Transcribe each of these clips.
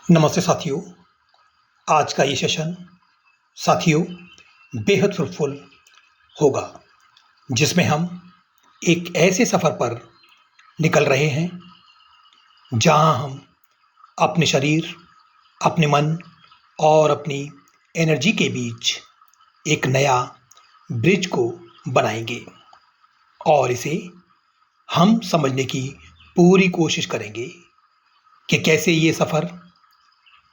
नमस्ते साथियों। आज का ये सेशन साथियों बेहद फ्रूटफुल होगा, जिसमें हम एक ऐसे सफ़र पर निकल रहे हैं जहां हम अपने शरीर, अपने मन और अपनी एनर्जी के बीच एक नया ब्रिज को बनाएंगे और इसे हम समझने की पूरी कोशिश करेंगे कि कैसे ये सफ़र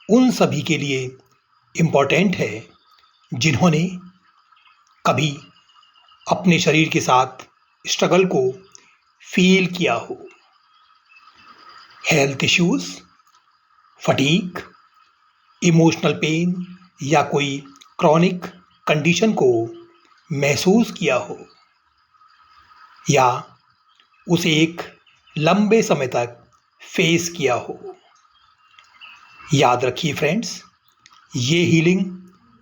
उन सभी के लिए इम्पोर्टेंट है जिन्होंने कभी अपने शरीर के साथ स्ट्रगल को फील किया हो। Health issues, fatigue, emotional pain या कोई क्रॉनिक कंडीशन को महसूस किया हो या उसे एक लंबे समय तक फेस किया हो। याद रखिए फ्रेंड्स, ये हीलिंग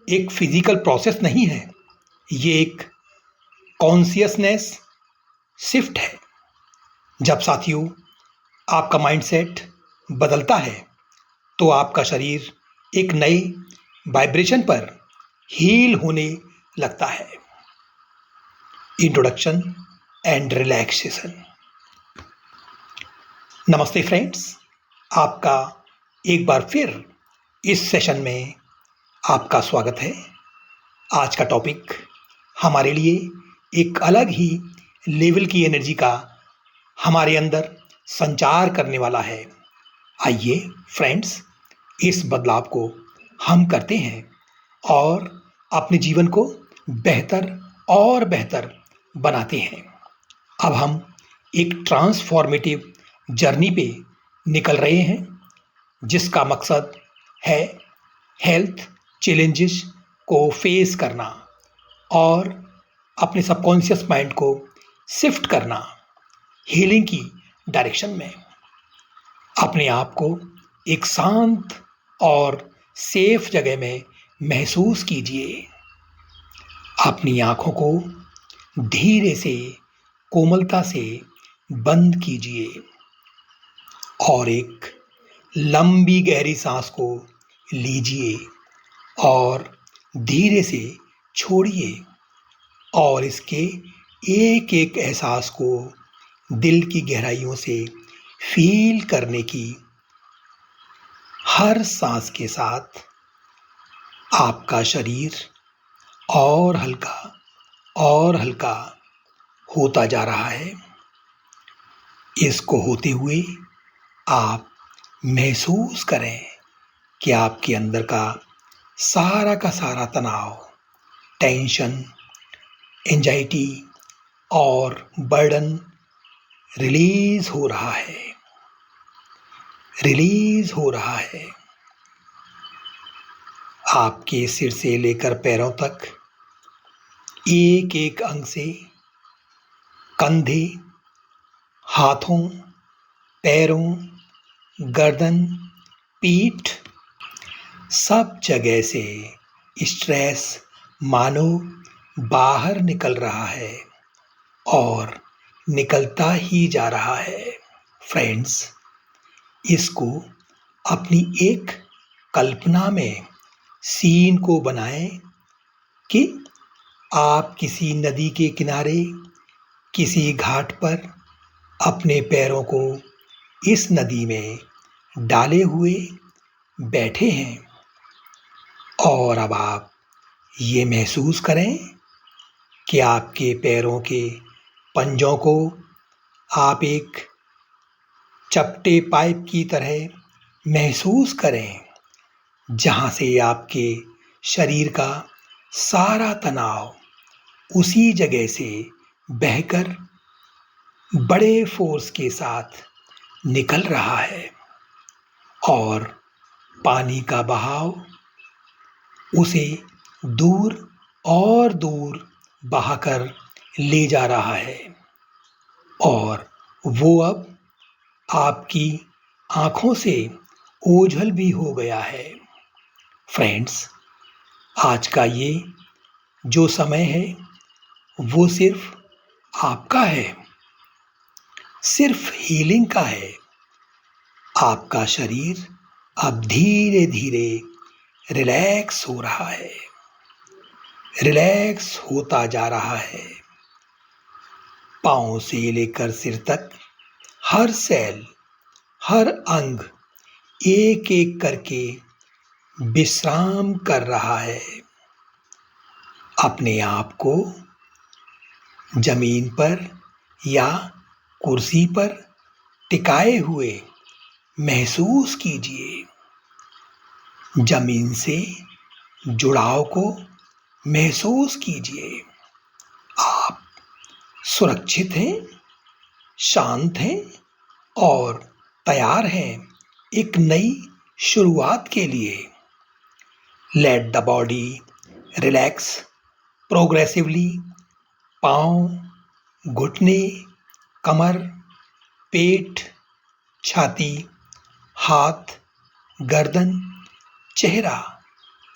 एक फिजिकल प्रोसेस नहीं है, ये एक कॉन्शियसनेस शिफ्ट है। जब साथियों आपका माइंडसेट बदलता है तो आपका शरीर एक नए वाइब्रेशन पर हील होने लगता है। Introduction and relaxation. नमस्ते फ्रेंड्स, आपका एक बार फिर इस सेशन में आपका स्वागत है। आज का टॉपिक हमारे लिए एक अलग ही लेवल की एनर्जी का हमारे अंदर संचार करने वाला है। आइए फ्रेंड्स, इस बदलाव को हम करते हैं और अपने जीवन को बेहतर और बेहतर बनाते हैं। अब हम एक ट्रांसफॉर्मेटिव जर्नी पे निकल रहे हैं, जिसका मकसद है हेल्थ चैलेंजेस को फेस करना और अपने सबकॉन्शियस माइंड को शिफ्ट करना हीलिंग की डायरेक्शन में। अपने आप को एक शांत और सेफ जगह में महसूस कीजिए। अपनी आंखों को धीरे से, कोमलता से बंद कीजिए और एक लंबी गहरी सांस को लीजिए और धीरे से छोड़िए और इसके एक एक एहसास को दिल की गहराइयों से फील करने की। हर सांस के साथ आपका शरीर और हल्का होता जा रहा है। इसको होते हुए आप महसूस करें कि आपके अंदर का सारा तनाव, टेंशन, एंजाइटी और बर्डन रिलीज हो रहा है। आपके सिर से लेकर पैरों तक एक एक अंग से, कंधे, हाथों, पैरों, गर्दन, पीठ, सब जगह से स्ट्रेस मानो बाहर निकल रहा है और निकलता ही जा रहा है। फ्रेंड्स, इसको अपनी एक कल्पना में सीन को बनाएं कि आप किसी नदी के किनारे, किसी घाट पर अपने पैरों को इस नदी में डाले हुए बैठे हैं और अब आप ये महसूस करें कि आपके पैरों के पंजों को आप एक चपटे पाइप की तरह महसूस करें, जहां से आपके शरीर का सारा तनाव उसी जगह से बहकर बड़े फोर्स के साथ निकल रहा है और पानी का बहाव उसे दूर और दूर बहाकर ले जा रहा है और वो अब आपकी आंखों से ओझल भी हो गया है। फ्रेंड्स, आज का ये जो समय है वो सिर्फ आपका है, सिर्फ हीलिंग का है। आपका शरीर अब धीरे धीरे रिलैक्स हो रहा है, रिलैक्स होता जा रहा है। पाँव से लेकर सिर तक हर सेल, हर अंग एक एक करके विश्राम कर रहा है। अपने आप को जमीन पर या कुर्सी पर टिकाए हुए महसूस कीजिए। जमीन से जुड़ाव को महसूस कीजिए। आप सुरक्षित हैं, शांत हैं और तैयार हैं एक नई शुरुआत के लिए। Let the body relax progressively. पाँव, घुटने, कमर, पेट, छाती, हाथ, गर्दन, चेहरा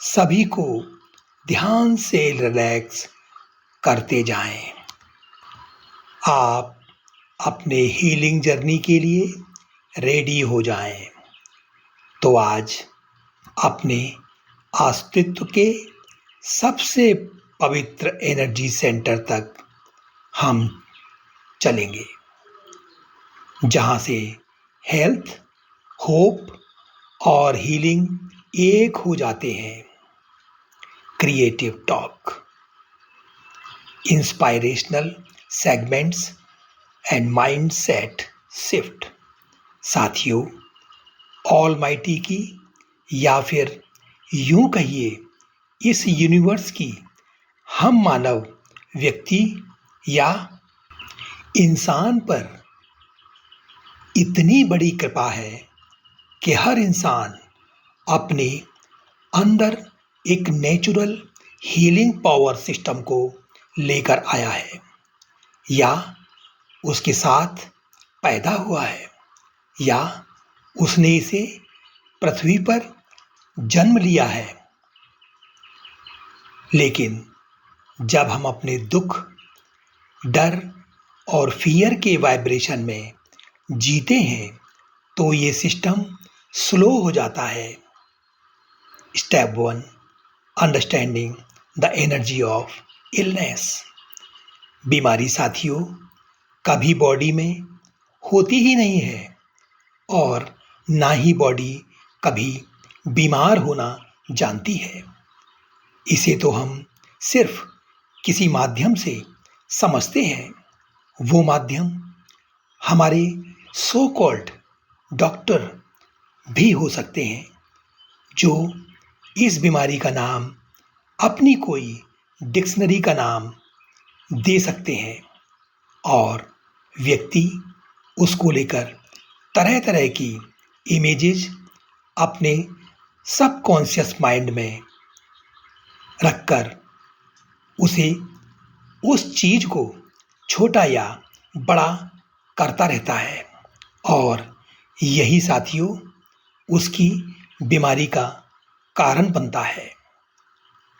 सभी को ध्यान से रिलैक्स करते जाएं। आप अपने हीलिंग जर्नी के लिए रेडी हो जाएं। तो आज अपने अस्तित्व के सबसे पवित्र एनर्जी सेंटर तक हम चलेंगे, जहां से हेल्थ, होप और हीलिंग एक हो जाते हैं। Creative talk, inspirational segments and mindset shift. साथियों, ऑलमाइटी की या फिर यूं कहिए इस यूनिवर्स की हम मानव व्यक्ति या इंसान पर इतनी बड़ी कृपा है कि हर इंसान अपने अंदर एक नेचुरल हीलिंग पावर सिस्टम को लेकर आया है या उसके साथ पैदा हुआ है या उसने इसे पृथ्वी पर जन्म लिया है। लेकिन जब हम अपने दुख, डर और फियर के वाइब्रेशन में जीते हैं तो ये सिस्टम स्लो हो जाता है। Step 1, understanding the energy of illness. बीमारी साथियों कभी बॉडी में होती ही नहीं है और ना ही बॉडी कभी बीमार होना जानती है। इसे तो हम सिर्फ किसी माध्यम से समझते हैं। वो माध्यम हमारे सो कॉल्ड डॉक्टर भी हो सकते हैं, जो इस बीमारी का नाम अपनी कोई डिक्शनरी का नाम दे सकते हैं और व्यक्ति उसको लेकर तरह तरह की इमेजेस अपने सबकॉन्शियस माइंड में रखकर उसे उस चीज को छोटा या बड़ा करता रहता है और यही साथियों उसकी बीमारी का कारण बनता है।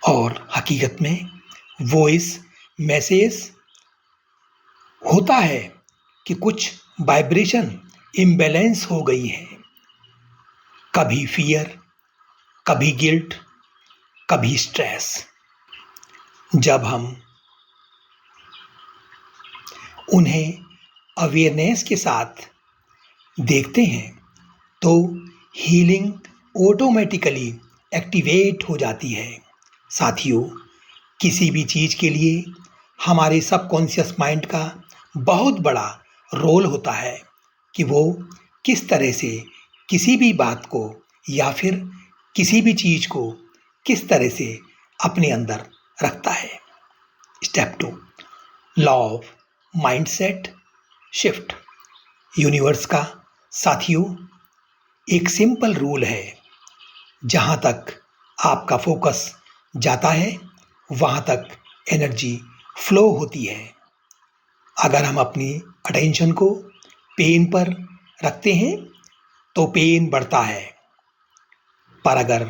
और हकीकत में वॉइस मैसेज होता है कि कुछ वाइब्रेशन इम्बैलेंस हो गई है। कभी फियर, कभी गिल्ट, कभी स्ट्रेस। जब हम उन्हें अवेयरनेस के साथ देखते हैं तो हीलिंग ऑटोमेटिकली एक्टिवेट हो जाती है। साथियों, किसी भी चीज़ के लिए हमारे सबकॉन्शियस माइंड का बहुत बड़ा रोल होता है कि वो किस तरह से किसी भी बात को या फिर किसी भी चीज़ को किस तरह से अपने अंदर रखता है। Step 2, law of mindset shift. Universe का साथियों एक सिंपल रूल है, जहाँ तक आपका फोकस जाता है वहाँ तक एनर्जी फ्लो होती है। अगर हम अपनी अटेंशन को पेन पर रखते हैं तो पेन बढ़ता है, पर अगर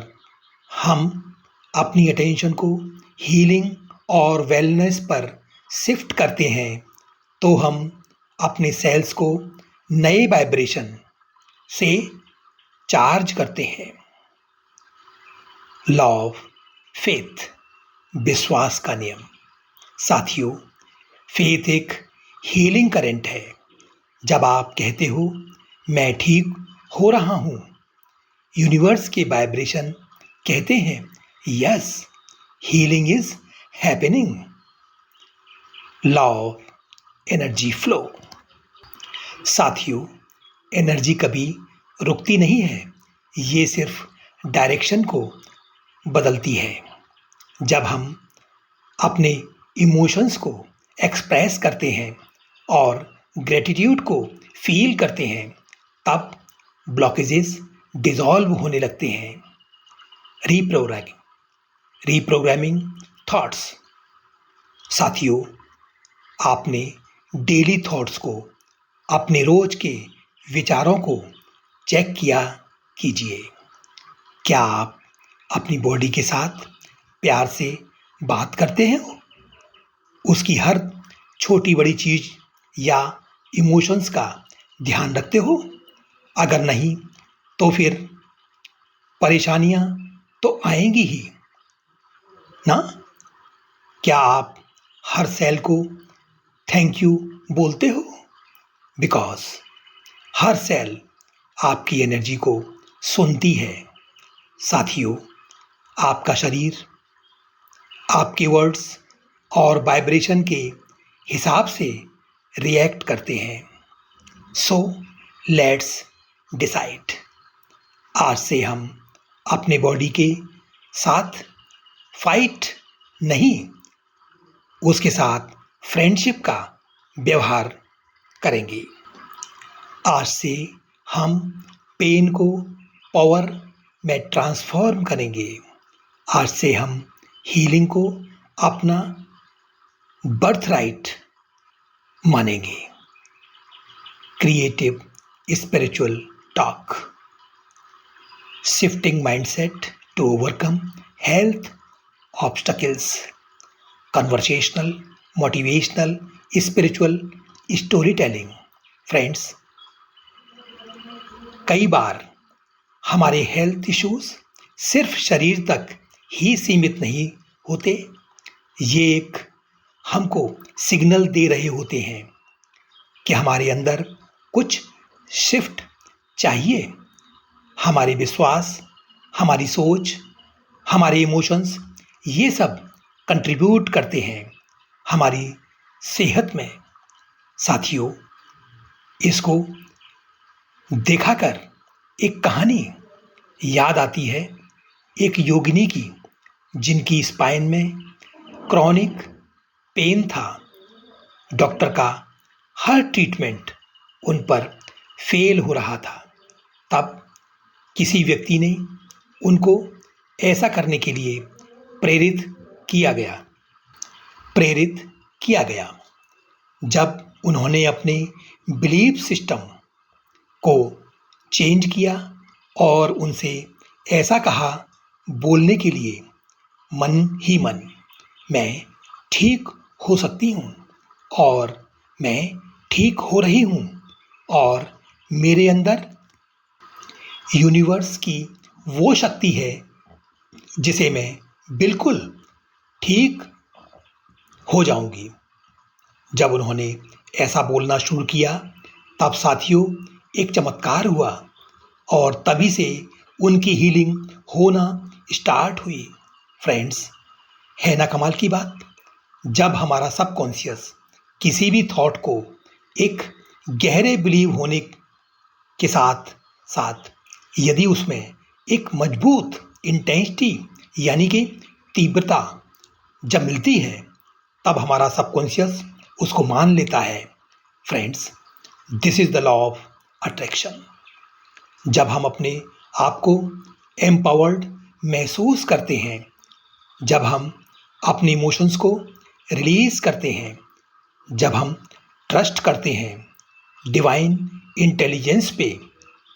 हम अपनी अटेंशन को हीलिंग और वेलनेस पर शिफ्ट करते हैं तो हम अपने सेल्स को नए वाइब्रेशन से चार्ज करते हैं। लॉ ऑफ फेथ, विश्वास का नियम। साथियों, फेथ एक हीलिंग करंट है। जब आप कहते हो मैं ठीक हो रहा हूँ, यूनिवर्स के वाइब्रेशन कहते हैं yes, healing is happening. Law of energy flow. साथियों, एनर्जी कभी रुकती नहीं है, ये सिर्फ डायरेक्शन को बदलती है। जब हम अपने इमोशंस को एक्सप्रेस करते हैं और ग्रेटिट्यूड को फील करते हैं, तब ब्लॉकेजेस डिसॉल्व होने लगते हैं। Reprogramming thoughts. साथियों, आपने डेली थॉट्स को, अपने रोज के विचारों को चेक किया कीजिए। क्या आप अपनी बॉडी के साथ प्यार से बात करते हैं? उसकी हर छोटी बड़ी चीज या इमोशंस का ध्यान रखते हो? अगर नहीं तो फिर परेशानियां तो आएंगी ही ना। क्या आप हर सेल को थैंक यू बोलते हो? बिकॉज हर सेल आपकी एनर्जी को सुनती है। साथियों, आपका शरीर आपके वर्ड्स और वाइब्रेशन के हिसाब से रिएक्ट करते हैं। So let's decide. आज से हम अपने बॉडी के साथ फाइट नहीं, उसके साथ फ्रेंडशिप का व्यवहार करेंगे। आज से हम पेन को पावर में ट्रांसफॉर्म करेंगे। आज से हम हीलिंग को अपना बर्थ राइट मानेंगे। Creative spiritual talk, shifting mindset to overcome health obstacles, conversational, motivational, spiritual storytelling. Friends, कई बार हमारे हेल्थ इश्यूज सिर्फ शरीर तक ही सीमित नहीं होते, ये एक हमको सिग्नल दे रहे होते हैं कि हमारे अंदर कुछ शिफ्ट चाहिए। हमारे विश्वास, हमारी सोच, हमारे इमोशंस, ये सब कंट्रीब्यूट करते हैं हमारी सेहत में। साथियों, इसको देखा कर एक कहानी याद आती है, एक योगिनी की, जिनकी स्पाइन में क्रॉनिक पेन था। डॉक्टर का हर ट्रीटमेंट उन पर फेल हो रहा था। तब किसी व्यक्ति ने उनको ऐसा करने के लिए प्रेरित किया गया। जब उन्होंने अपने बिलीफ सिस्टम को चेंज किया और उनसे ऐसा कहा बोलने के लिए, मन ही मन, मैं ठीक हो सकती हूँ और मैं ठीक हो रही हूँ और मेरे अंदर यूनिवर्स की वो शक्ति है जिसे मैं बिल्कुल ठीक हो जाऊंगी। जब उन्होंने ऐसा बोलना शुरू किया, तब साथियों एक चमत्कार हुआ और तभी से उनकी हीलिंग होना स्टार्ट हुई। फ्रेंड्स, है ना कमाल की बात? जब हमारा सबकॉन्शियस किसी भी थॉट को एक गहरे बिलीव होने के साथ साथ यदि उसमें एक मजबूत इंटेंसिटी यानी कि तीव्रता जब मिलती है, तब हमारा सबकॉन्शियस उसको मान लेता है। Friends, this is the law of attraction. जब हम अपने आप को एम्पावर्ड महसूस करते हैं, जब हम अपने इमोशंस को रिलीज करते हैं, जब हम ट्रस्ट करते हैं डिवाइन इंटेलिजेंस पे,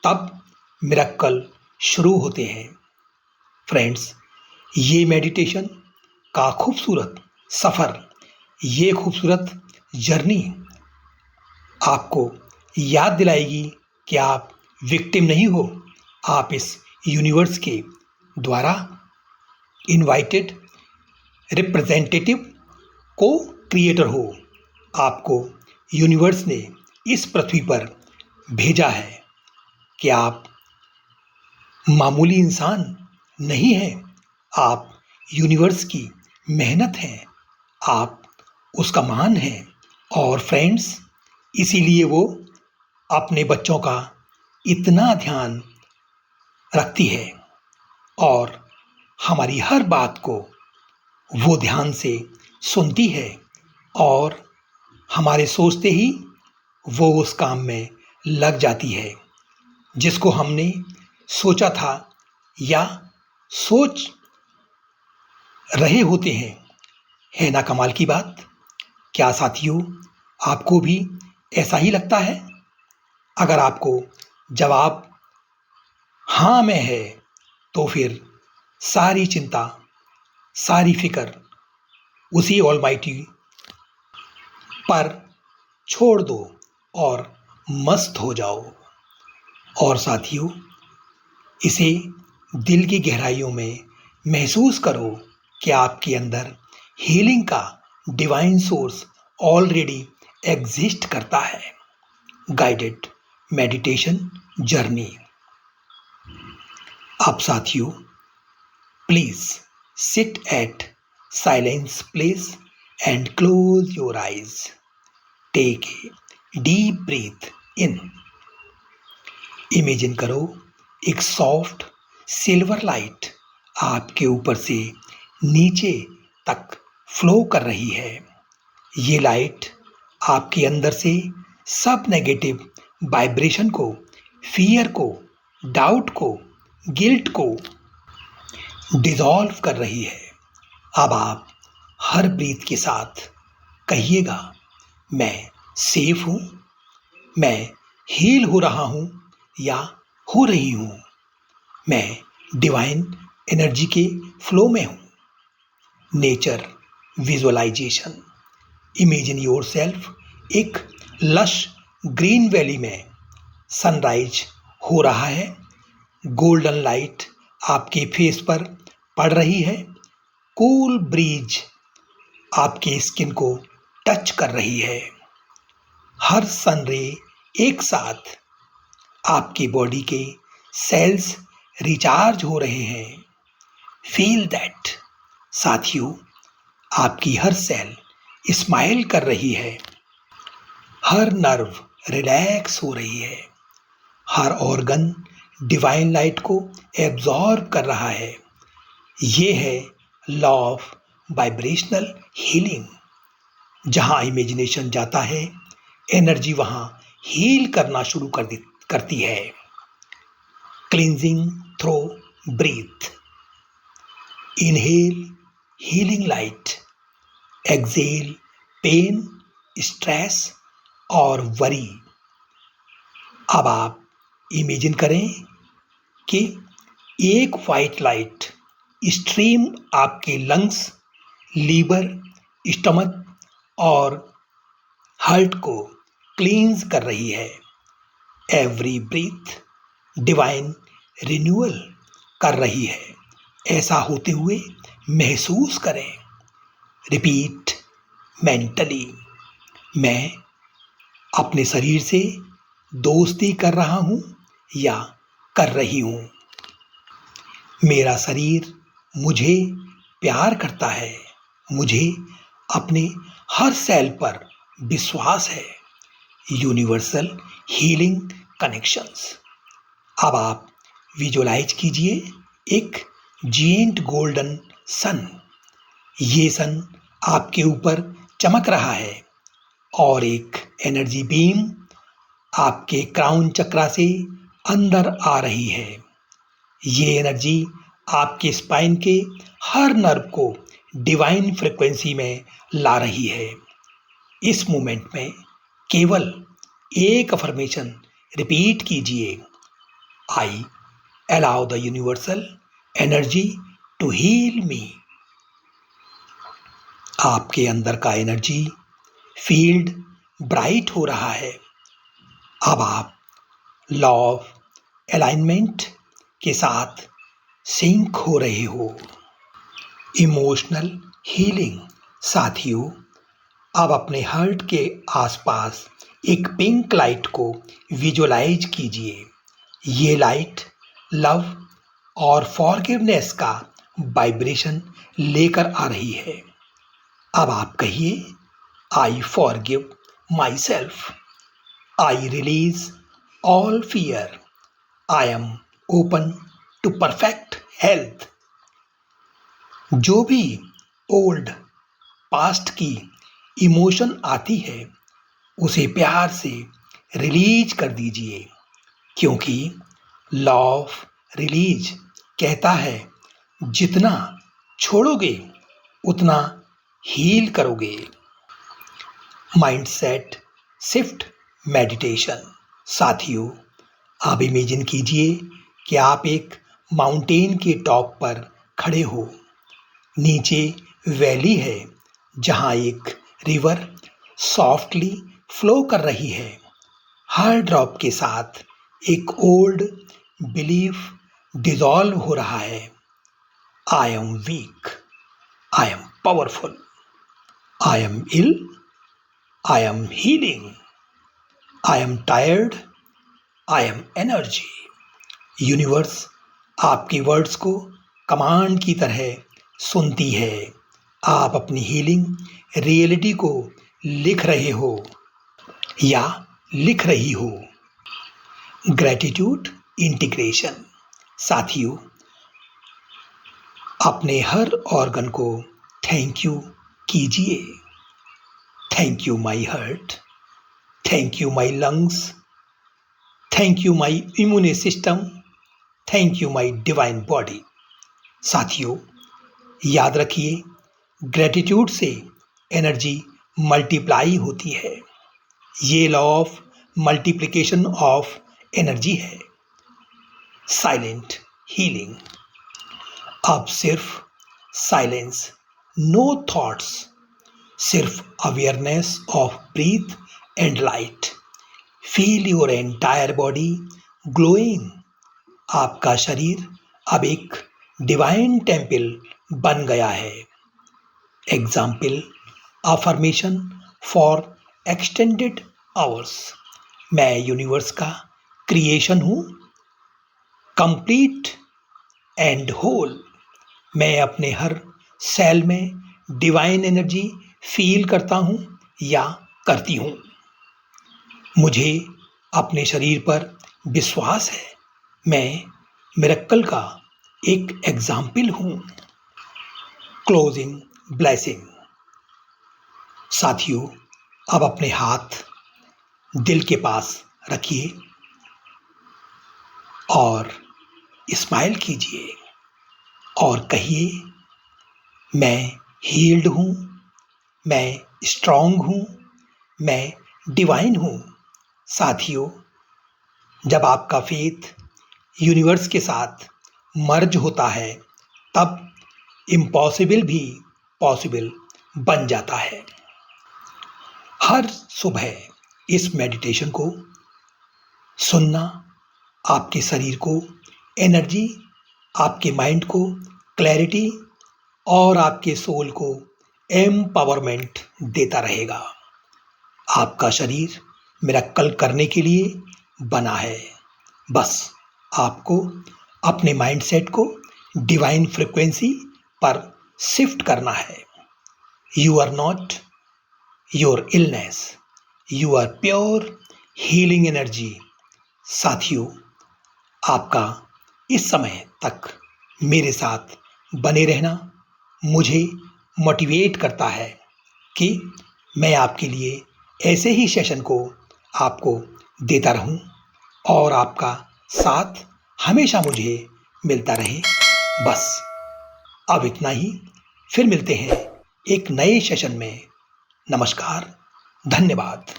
तब मिरेकल शुरू होते हैं। फ्रेंड्स, ये मेडिटेशन का खूबसूरत सफ़र, ये खूबसूरत जर्नी आपको याद दिलाएगी कि आप विक्टिम नहीं हो, आप इस यूनिवर्स के द्वारा इनवाइटेड रिप्रेजेंटेटिव को क्रिएटर हो। आपको यूनिवर्स ने इस पृथ्वी पर भेजा है कि आप मामूली इंसान नहीं हैं, आप यूनिवर्स की मेहनत हैं, आप उसका मान हैं। और फ्रेंड्स, इसीलिए वो अपने बच्चों का इतना ध्यान रखती है और हमारी हर बात को वो ध्यान से सुनती है और हमारे सोचते ही वो उस काम में लग जाती है जिसको हमने सोचा था या सोच रहे होते हैं। है ना कमाल की बात? क्या साथियों, आपको भी ऐसा ही लगता है? अगर आपको जवाब हाँ में है तो फिर सारी चिंता, सारी फिक्र उसी ऑलमाइटी पर छोड़ दो और मस्त हो जाओ। और साथियों, इसे दिल की गहराइयों में महसूस करो कि आपके अंदर हीलिंग का डिवाइन सोर्स ऑलरेडी एग्जिस्ट करता है। Guided meditation journey. अब साथियों, please sit at silence place and close your eyes. Take a deep breath in. Imagine करो एक सॉफ्ट सिल्वर लाइट आपके ऊपर से नीचे तक फ्लो कर रही है। ये लाइट आपके अंदर से सब नेगेटिव वाइब्रेशन को, फियर को, डाउट को, गिल्ट को डिसॉल्व कर रही है। अब आप हर ब्रीथ के साथ कहिएगा, मैं सेफ हूँ, मैं हील हो रहा हूँ या हो रही हूँ, मैं डिवाइन एनर्जी के फ्लो में हूँ। Nature visualisation. इमेजिन योरसेल्फ एक लश ग्रीन वैली में। सनराइज हो रहा है, गोल्डन लाइट आपके फेस पर पड़ रही है, कूल ब्रीज आपके स्किन को टच कर रही है। हर सन रे एक साथ आपकी बॉडी के सेल्स रिचार्ज हो रहे हैं। Feel that. साथियों, आपकी हर सेल स्माइल कर रही है, हर नर्व रिलैक्स हो रही है, हर ऑर्गन डिवाइन लाइट को एब्जॉर्ब कर रहा है। ये है लॉ ऑफ वाइब्रेशनल हीलिंग। जहाँ इमेजिनेशन जाता है, एनर्जी वहाँ हील करना शुरू करती है। Cleansing through breath. Inhale healing light, exhale pain, stress और वरी। अब आप इमेजिन करें कि एक वाइट लाइट स्ट्रीम आपके लंग्स, लीवर, स्टमक और हार्ट को क्लींस कर रही है। एवरी ब्रीथ डिवाइन रिन्यूअल कर रही है। ऐसा होते हुए महसूस करें। रिपीट मेंटली, मैं अपने शरीर से दोस्ती कर रहा हूँ या कर रही हूँ। मेरा शरीर मुझे प्यार करता है, मुझे अपने हर सेल पर विश्वास है। Universal healing connections. अब आप विजुअलाइज कीजिए एक जिएंट गोल्डन सन। ये सन आपके ऊपर चमक रहा है और एक एनर्जी बीम आपके क्राउन चक्रा से अंदर आ रही है। ये एनर्जी आपके स्पाइन के हर नर्व को डिवाइन फ्रिक्वेंसी में ला रही है। इस मोमेंट में केवल एक अफर्मेशन रिपीट कीजिए, I allow the universal energy to heal me. आपके अंदर का एनर्जी फील्ड ब्राइट हो रहा है। अब आप लॉ ऑफ अलाइनमेंट के साथ सिंक हो रहे हो। Emotional healing. साथियों, अब अपने हार्ट के आसपास एक पिंक लाइट को विजुअलाइज कीजिए। ये लाइट लव और फॉरगिवनेस का वाइब्रेशन लेकर आ रही है। अब आप कहिए, I forgive myself, I release all fear, I am open to perfect health. जो भी ओल्ड पास्ट की इमोशन आती है उसे प्यार से रिलीज कर दीजिए, क्योंकि लॉ ऑफ रिलीज कहता है जितना छोड़ोगे उतना हील करोगे। Mindset shift meditation. साथियों, आप इमेजिन कीजिए कि आप एक माउंटेन के टॉप पर खड़े हो। नीचे वैली है जहाँ एक रिवर सॉफ्टली फ्लो कर रही है। हर ड्रॉप के साथ एक ओल्ड बिलीफ डिसॉल्व हो रहा है। I am weak, I am powerful, I am ill, I am healing, I am tired, I am energy. Universe आपके वर्ड्स को कमांड की तरह सुनती है। आप अपनी हीलिंग रियलिटी को लिख रहे हो या लिख रही हो। Gratitude integration. साथियों, अपने हर ऑर्गन को थैंक यू कीजिए। Thank you my heart, thank you my lungs, thank you my immune system, thank you my divine body. साथियों, याद रखिए, ग्रैटिट्यूड से एनर्जी मल्टीप्लाई होती है। ये law of multiplication of energy है। Silent healing. अब सिर्फ साइलेंस, नो थॉट्स, सिर्फ awareness of breath and light. Feel your entire body glowing. आपका शरीर अब एक डिवाइन टेम्पल बन गया है। Example, affirmation for extended hours. मैं यूनिवर्स का क्रिएशन हूँ, कंप्लीट एंड होल। मैं अपने हर सेल में डिवाइन एनर्जी फील करता हूँ या करती हूँ। मुझे अपने शरीर पर विश्वास है। मैं मिरेकल का एक एग्जाम्पल हूँ। Closing blessing. साथियों, अब अपने हाथ दिल के पास रखिए और स्माइल कीजिए और कहिए, मैं हील्ड हूँ, मैं स्ट्रांग हूँ, मैं डिवाइन हूँ। साथियों, जब आपका फेथ यूनिवर्स के साथ मर्ज होता है तब इम्पॉसिबल भी पॉसिबल बन जाता है। हर सुबह इस मेडिटेशन को सुनना आपके शरीर को एनर्जी, आपके माइंड को क्लैरिटी और आपके सोल को एम्पावरमेंट देता रहेगा। आपका शरीर मिरेकल करने के लिए बना है। बस आपको अपने माइंडसेट को डिवाइन फ्रिक्वेंसी पर शिफ्ट करना है। You are not your illness, you are pure healing energy. साथियों, आपका इस समय तक मेरे साथ बने रहना मुझे मोटिवेट करता है कि मैं आपके लिए ऐसे ही सेशन को आपको देता रहूं और आपका साथ हमेशा मुझे मिलता रहे। बस अब इतना ही। फिर मिलते हैं एक नए सेशन में। नमस्कार, धन्यवाद।